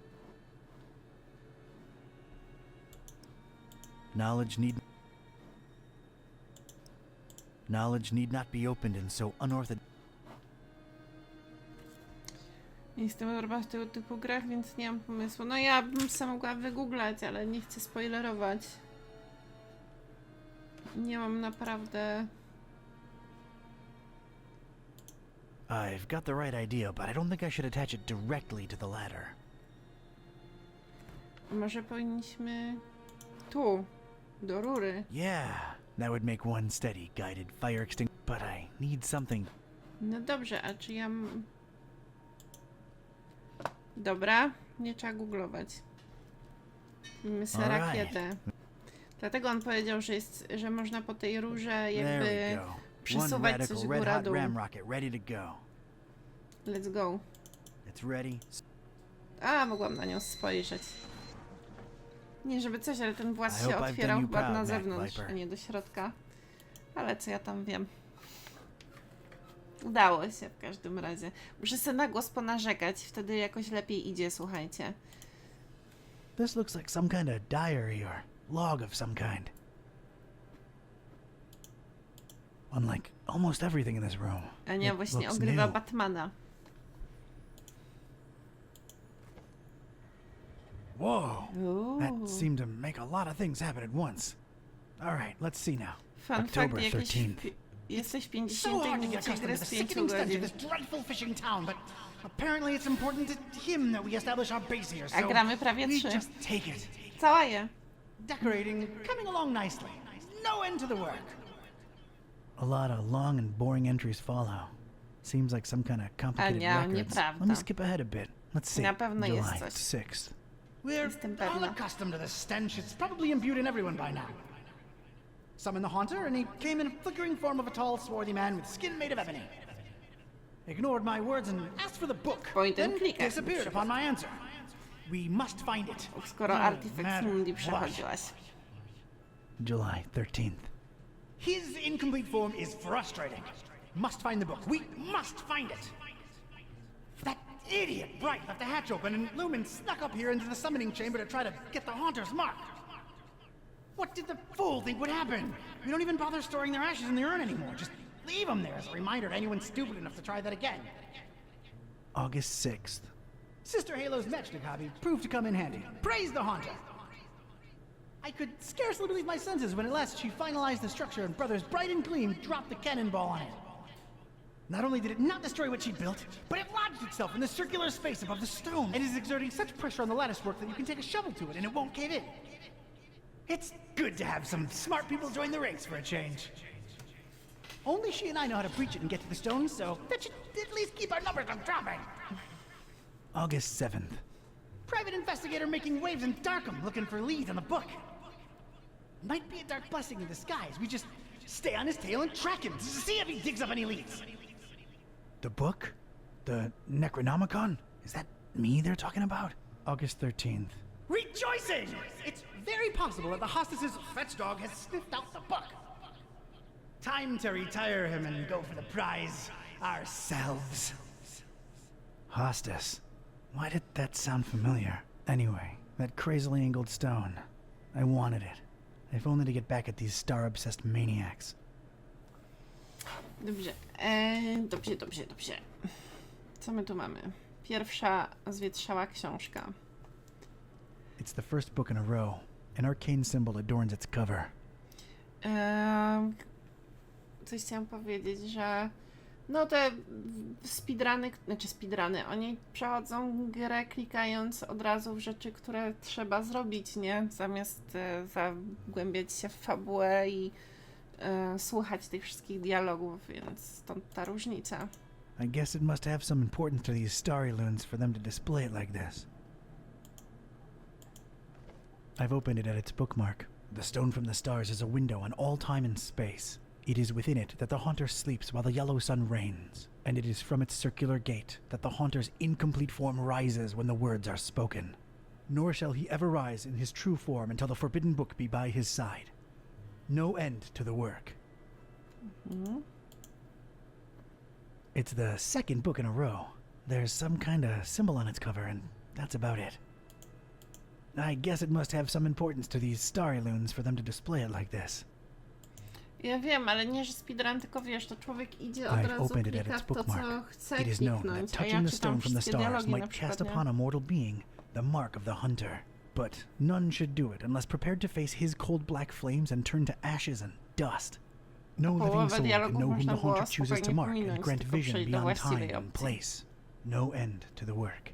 Knowledge need not be opened in so unorthodox. Nie jestem dobra w tego typu grach, więc nie mam pomysłu. No ja bym sama mogła wygooglać, ale nie chcę spoilerować. Nie mam naprawdę... I've got the right idea, but I don't think I should attach it directly to the ladder. Może powinniśmy... Tu. Do rury. Yeah, that would make one steady guided fire extinguisher. But I need something. No dobrze, a czy ja... Dobra, nie trzeba googlować. Mamy sobie Alright. rakietę. Dlatego on powiedział, że można po tej rurze There jakby we go. One przesuwać coś radical red hot góra-dół. ram rocket ready to go. Let's go. It's ready. A, mogłam na nią spojrzeć. Nie, żeby coś, ale ten włas I się hope I've otwierał done you chyba proud, na Mac zewnątrz, Viper. a nie do środka. Ale co ja tam wiem. Udało się w każdym razie. Muszę sobie na głos ponarzekać, wtedy jakoś lepiej idzie, słuchajcie. This looks like some kind of diary or log of some kind. Unlike almost everything in this room. Ania it właśnie looks ogrywa new. Batmana. Whoa! Uuu. That seemed to make a lot of things happen at once. All right, let's see now. Fun fact, October jakieś 13th. jesteś w 50 So hard to get minucie gry accustomed to z the 5 sickening stench of godzin. this dreadful fishing town, but apparently it's important to him that we establish our base here, A so gramy prawie we 3. just take it. Cała je. Decorating, coming along nicely. No end to the work. A lot of long and boring entries follow. Seems like some kind of complicated Ania, records. nieprawda. Let me skip ahead a bit. Let's see. Na pewno jest July coś. 6th. We're Jestem all pewna. accustomed to the stench. It's probably imbued in everyone by now. Summoned the Haunter, and he came in a flickering form of a tall, swarthy man with skin made of ebony. Ignored my words and asked for the book, Point and then click, disappeared upon my answer. We must find it. Skoro No Artifact matter Mundi what. przechodziłaś. July 13th. His incomplete form is frustrating. Must find the book. We must find it. That idiot Bright left the hatch open and Lumen snuck up here into the summoning chamber to try to get the Haunter's mark. What did the fool think would happen? We don't even bother storing their ashes in the urn anymore. Just leave them there as a reminder to anyone stupid enough to try that again. August 6th. Sister Halo's matchstick hobby proved to come in handy. Praise the Haunter! I could scarcely believe my senses when at last she finalized the structure and Brothers Bright and Gleam dropped the cannonball on it. Not only did it not destroy what she built, but it lodged itself in the circular space above the stone and is exerting such pressure on the lattice work that you can take a shovel to it and it won't cave in. It's good to have some smart people join the ranks for a change. Only she and I know how to breach it and get to the stone, so that should at least keep our numbers from dropping. August 7th. Private investigator making waves in Darkham looking for leads on the book. Might be a dark blessing in disguise. We just stay on his tail and track him to see if he digs up any leads. The book? The Necronomicon? Is that me they're talking about? August 13th. Rejoicing! It's very possible that the hostess's fetch dog has sniffed out the book. Time to retire him and go for the prize ourselves. Hostess. Why did that sound familiar? Anyway, that crazily angled stone. I wanted it. If only to get back at these star-obsessed maniacs. Dobrze. Dobrze. Co my tu mamy? Pierwsza zwietrzała książka. It's the first book in a row. An arcane symbol adorns its cover. Coś chciałam powiedzieć, że no te speedruny, oni przechodzą grę klikając od razu w rzeczy, które trzeba zrobić, nie? Zamiast zagłębiać się w fabułę i słuchać tych wszystkich dialogów, więc stąd ta różnica. I guess it must have some importance to these starry lunes for them to display it like this. I've opened it at its bookmark. The stone from the stars is a window on all time and space. It is within it that the Haunter sleeps while the yellow sun reigns, and it is from its circular gate that the Haunter's incomplete form rises when the words are spoken. Nor shall he ever rise in his true form until the forbidden book be by his side. No end to the work. Mhm. It's the second book in a row. There's some kind of symbol on its cover, and that's about it. I guess it must have some importance to these starry lunes for them to display it like this. Ja wiem, ale nie, że speedrun, tylko wiesz, to człowiek idzie od I've razu, opened it at klika its w to, co bookmark. chce It is known kliknąć, that a ja touching the czytam stone from the wszystkie stars dialogi na might cast przykład, upon nie? a mortal being the mark of the Hunter. But none should do it unless prepared to face his cold black flames and turn to ashes and dust. No living Połowę soul can dialogów know whom można the było Hunter chooses to spokojnie mark and pominąć, grant tylko vision przejść do beyond właściwej time and opcji. place. No end to the work.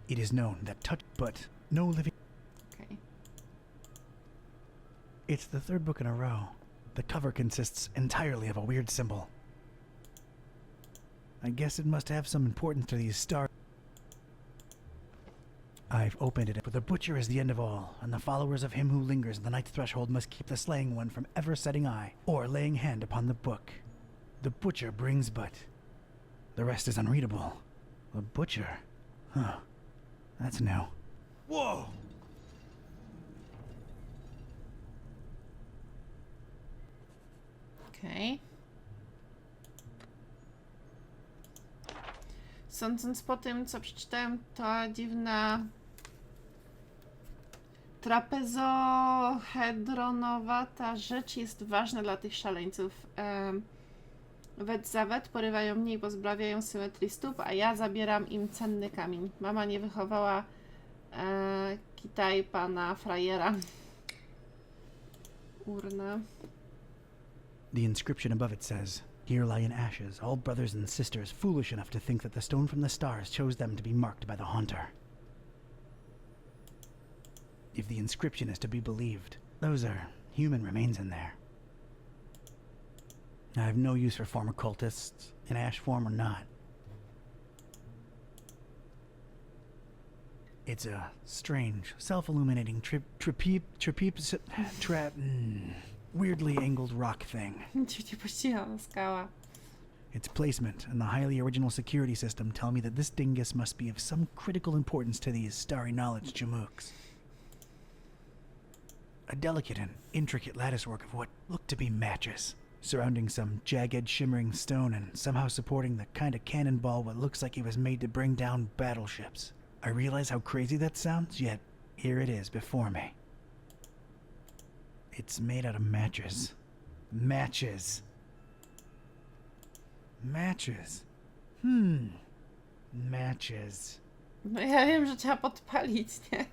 It is known that but no living... Okej. It's the third book in a row. The cover consists entirely of a weird symbol. I guess it must have some importance to these stars. I've opened it, for the butcher is the end of all, and the followers of him who lingers in the night's threshold must keep the slaying one from ever setting eye, or laying hand upon the book. The butcher brings but... The rest is unreadable. The butcher? Huh. That's new. Whoa! Okej. Sądząc po tym, co przeczytałem, to dziwna trapezohedronowata rzecz jest ważna dla tych szaleńców. Wet za wet porywają mnie i pozbawiają symetrii stóp, a ja zabieram im cenny kamień. Mama nie wychowała Kitaj pana frajera. Urna. The inscription above it says, "Here lie in ashes all brothers and sisters foolish enough to think that the stone from the stars chose them to be marked by the Haunter." If the inscription is to be believed, those are human remains in there. I have no use for former cultists, in ash form or not. It's a strange, self-illuminating weirdly angled rock thing. Dziwnie pościgana skała. Its placement and the highly original security system tell me that this dingus must be of some critical importance to these starry knowledge jamooks. A delicate and intricate latticework of what look to be matches, surrounding some jagged, shimmering stone and somehow supporting the kind of cannonball what looks like it was made to bring down battleships. I realize how crazy that sounds, yet here it is before me. It's made out of matches. Matches. Matches. Matches. No ja wiem, że trzeba podpalić, nie?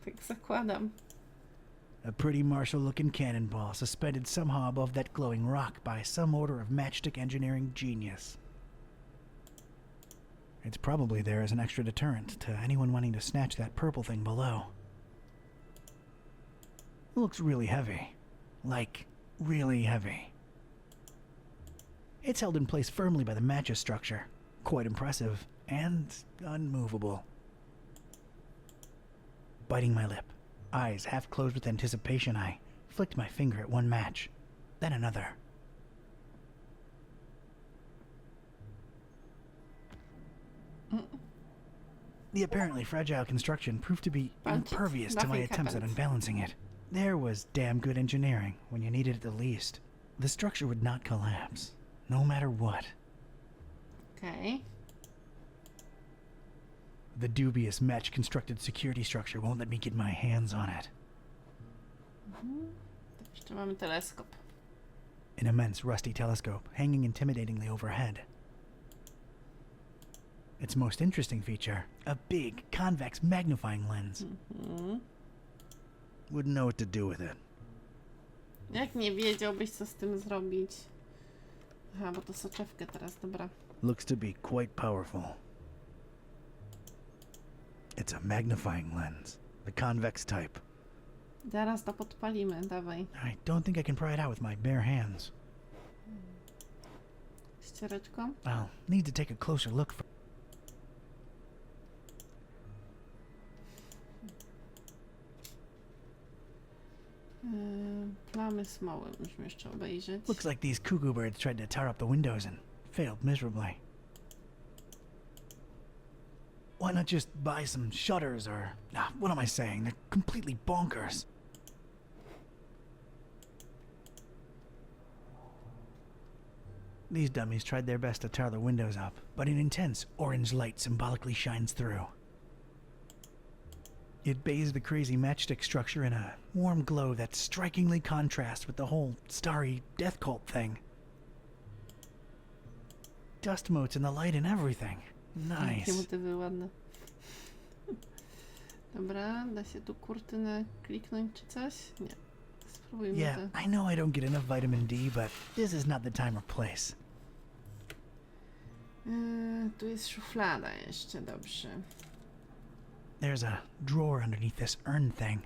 Tak zakładam. A pretty martial-looking cannonball suspended somehow above that glowing rock by some order of matchstick engineering genius. It's probably there as an extra deterrent to anyone wanting to snatch that purple thing below. It looks really heavy. Like, really heavy. It's held in place firmly by the matches structure. Quite impressive, and unmovable. Biting my lip, eyes half closed with anticipation, I flicked my finger at one match, then another. The apparently fragile construction proved to be impervious to my attempts at unbalancing it. There was damn good engineering when you needed it the least. The structure would not collapse, no matter what. Okej. The dubious match-constructed security structure won't let me get my hands on it. Jeszcze mamy teleskop. An immense rusty telescope hanging intimidatingly overhead. Its most interesting feature, a big, convex magnifying lens. Wouldn't know what to do with it. Jak nie wiedziałbyś, co z tym zrobić? Aha, bo to soczewkę teraz, dobra. Looks to be quite powerful. It's a magnifying lens, the convex type. Zaraz to podpalimy, dawaj. I don't think I can pry it out with my bare hands. Ściereczką? I'll need to take a closer look for... Plamy smoły, musimy jeszcze obejrzeć. Looks like these cuckoo birds tried to tar up the windows and failed miserably. Why not just buy some shutters or... what am I saying? They're completely bonkers. These dummies tried their best to tar the windows up, but an intense orange light symbolically shines through. It bathes the crazy matchstick structure in a warm glow that strikingly contrasts with the whole starry death cult thing. Dust motes in the light and everything. Nice. Jakie motywy ładne. Dobra, da się tu kurtynę kliknąć czy coś? Nie. Spróbujmy Yeah, to. I know I don't get enough vitamin D, but this is not the time or place. Tu jest szuflada jeszcze, dobrze. There's a drawer underneath this urn thing.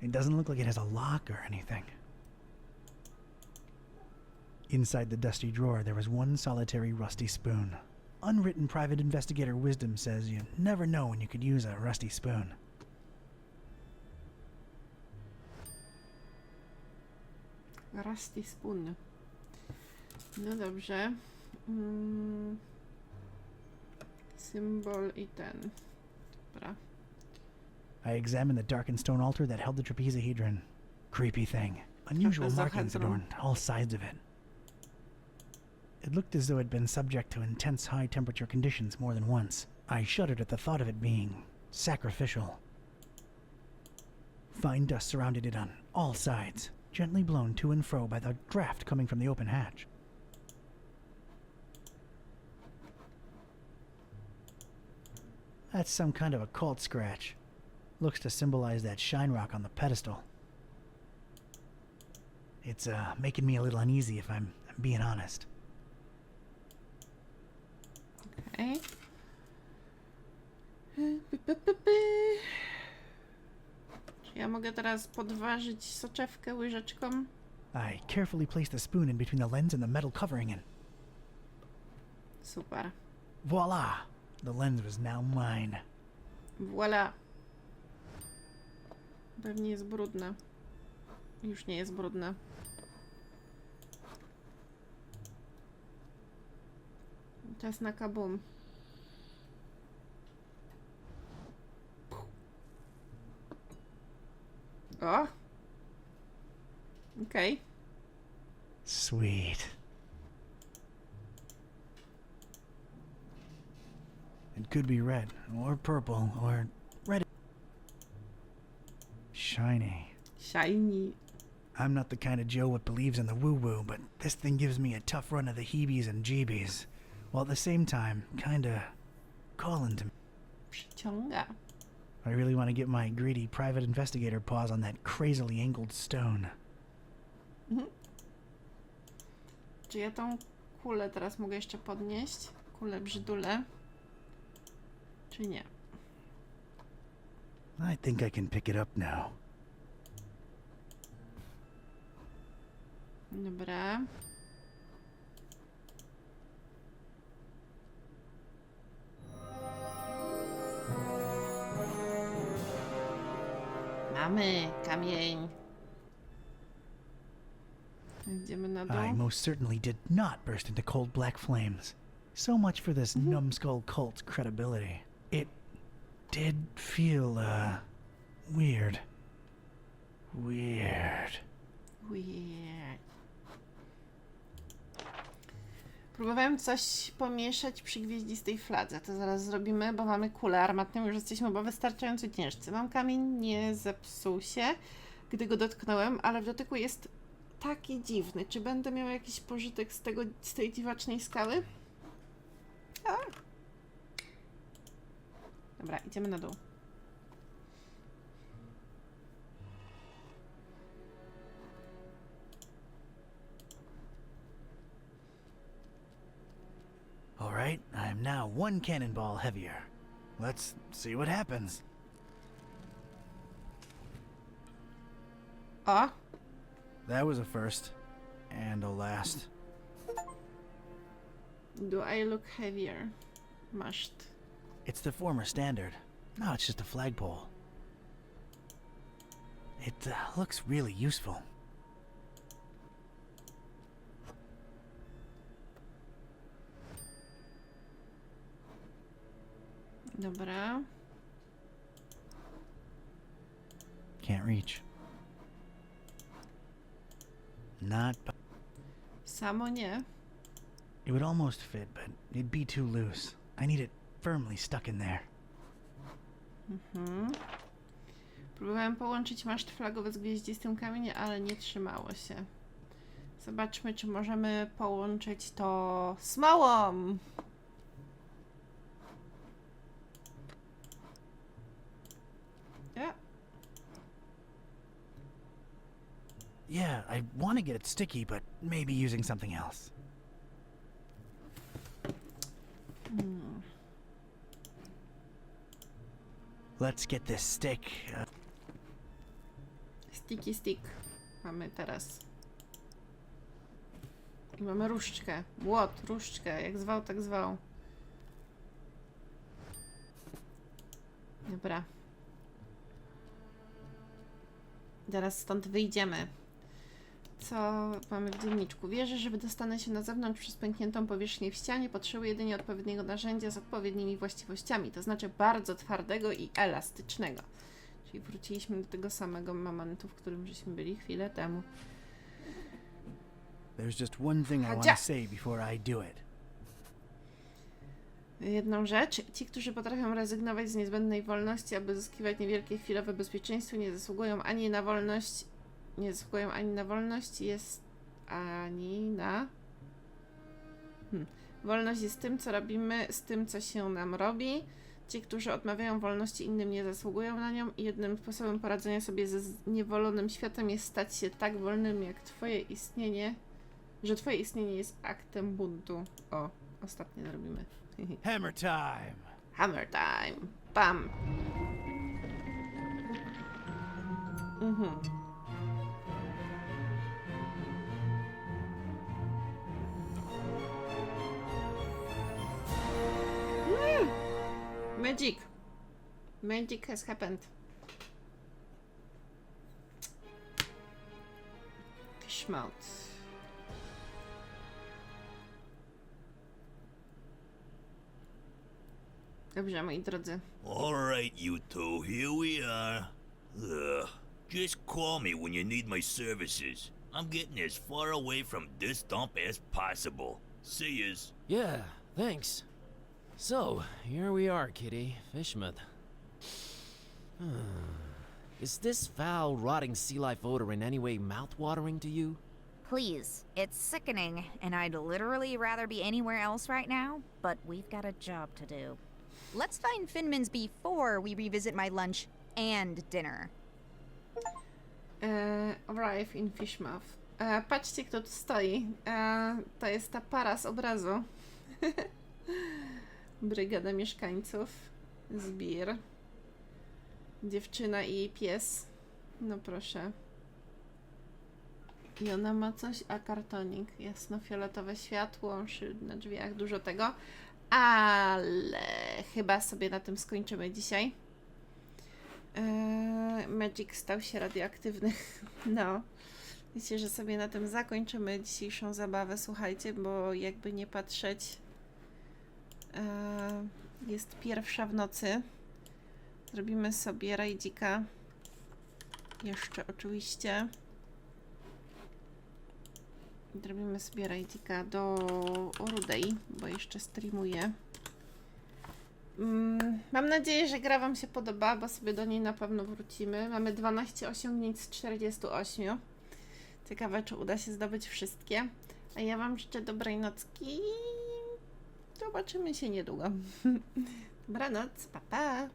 It doesn't look like it has a lock or anything. Inside the dusty drawer, there was one solitary rusty spoon. Unwritten private investigator wisdom says you never know when you could use a rusty spoon. Rusty spoon. No dobrze. Symbol i ten. Dobra. I examined the darkened stone altar that held the trapezahedron. Creepy thing. Unusual markings adorned all sides of it. It looked as though it had been subject to intense high-temperature conditions more than once. I shuddered at the thought of it being sacrificial. Fine dust surrounded it on all sides, gently blown to and fro by the draft coming from the open hatch. That's some kind of occult scratch. Looks to symbolize that shine rock on the pedestal. It's making me a little uneasy if I'm being honest. Okay. Czy ja mogę teraz podważyć soczewkę łyżeczką? I carefully placed the spoon in between the lens and the metal covering it. Super. Voila! The lens was now mine. Voila. Pewnie jest brudne. Już nie jest brudne. Czas na kabum. O! Okej. Sweet. It could be red, or purple, or red. Shiny. Shiny. I'm not the kind of Joe what believes in the woo-woo, but this thing gives me a tough run of the heebies and jeebies, while at the same time, kinda calling to me. Przyciąga. I really want to get my greedy private investigator paws on that crazily angled stone. Czy ja tą kulę teraz mogę jeszcze podnieść? Kulę brzydulę? Czy nie? I think I can pick it up now. Dobra. Mamy kamień. Idziemy na dół. I most certainly did not burst into cold black flames. So much for this numbskull cult's credibility. It did feel, weird. Weird. Próbowałem coś pomieszać przy gwieździstej fladze. To zaraz zrobimy, bo mamy kulę armatną. Już jesteśmy chyba wystarczająco ciężcy. Mam kamień, nie zepsuł się, gdy go dotknąłem, ale w dotyku jest taki dziwny. Czy będę miał jakiś pożytek z tej dziwacznej skały? A. Dobra, idziemy na dół. All right, I'm now one cannonball heavier. Let's see what happens. O! That was a first. And a last. Do I look heavier? Maszt. It's the former standard. Now it's just a flagpole. It looks really useful. Dobra. Can't reach. Not. Samo nie. It would almost fit, but it'd be too loose. I need it firmly stuck in there. Próbowałem połączyć maszt flagowy z gwieździstym kamieniem, ale nie trzymało się. Zobaczmy, czy możemy połączyć to smołą. Yeah, I want to get it sticky, but maybe using something else. Let's get this stick. Sticky stick mamy teraz. I mamy różdżkę. Młot, różdżkę. Jak zwał, tak zwał. Dobra. Zaraz stąd wyjdziemy. Co mamy w dzienniczku? Wierzę, że wydostanę się na zewnątrz przez pękniętą powierzchnię w ścianie. Potrzebuję jedynie odpowiedniego narzędzia z odpowiednimi właściwościami. To znaczy bardzo twardego i elastycznego. Czyli wróciliśmy do tego samego momentu, w którym żeśmy byli chwilę temu. There's just one thing I want to say before I do it. Jedną rzecz. Ci, którzy potrafią rezygnować z niezbędnej wolności, aby zyskiwać niewielkie chwilowe bezpieczeństwo, nie zasługują ani na wolność, Wolność jest tym, co robimy, z tym, co się nam robi. Ci, którzy odmawiają wolności innym, nie zasługują na nią i jednym sposobem poradzenia sobie ze zniewolonym światem jest stać się tak wolnym, jak twoje istnienie, że twoje istnienie jest aktem buntu. O, ostatnie zrobimy. Hammer time! Hammer time! Bam! Magic! Magic has happened. Szmot. Dobrze, moi drodzy. Alright, you two, here we are. Ugh. Just call me when you need my services. I'm getting as far away from this dump as possible. See yous. Yeah, thanks. So, here we are, Kitty. Fishmouth. Is this foul, rotting sea life odor in any way mouth-watering to you? Please, it's sickening, and I'd literally rather be anywhere else right now, but we've got a job to do. Let's find Finman's before we revisit my lunch and dinner. Arrive in Fishmouth. Patrzcie, kto tu stoi. To jest ta para z obrazu. Brygada mieszkańców. Zbir. Dziewczyna i jej pies. No proszę. I ona ma coś, a kartonik. Jasno-fioletowe światło, szyld na drzwiach, dużo tego. Ale chyba sobie na tym skończymy dzisiaj. Magic stał się radioaktywny. No. Myślę, że sobie na tym zakończymy dzisiejszą zabawę. Słuchajcie, bo jakby nie patrzeć, jest 1:00 w nocy. Zrobimy sobie rajdzika. Jeszcze oczywiście. Zrobimy sobie rajdzika do Rudej, bo jeszcze streamuję. Mam nadzieję, że gra wam się podoba, bo sobie do niej na pewno wrócimy. Mamy 12 osiągnięć z 48. Ciekawe, czy uda się zdobyć wszystkie. A ja wam życzę dobrej nocki. Zobaczymy się niedługo. Dobranoc, pa pa!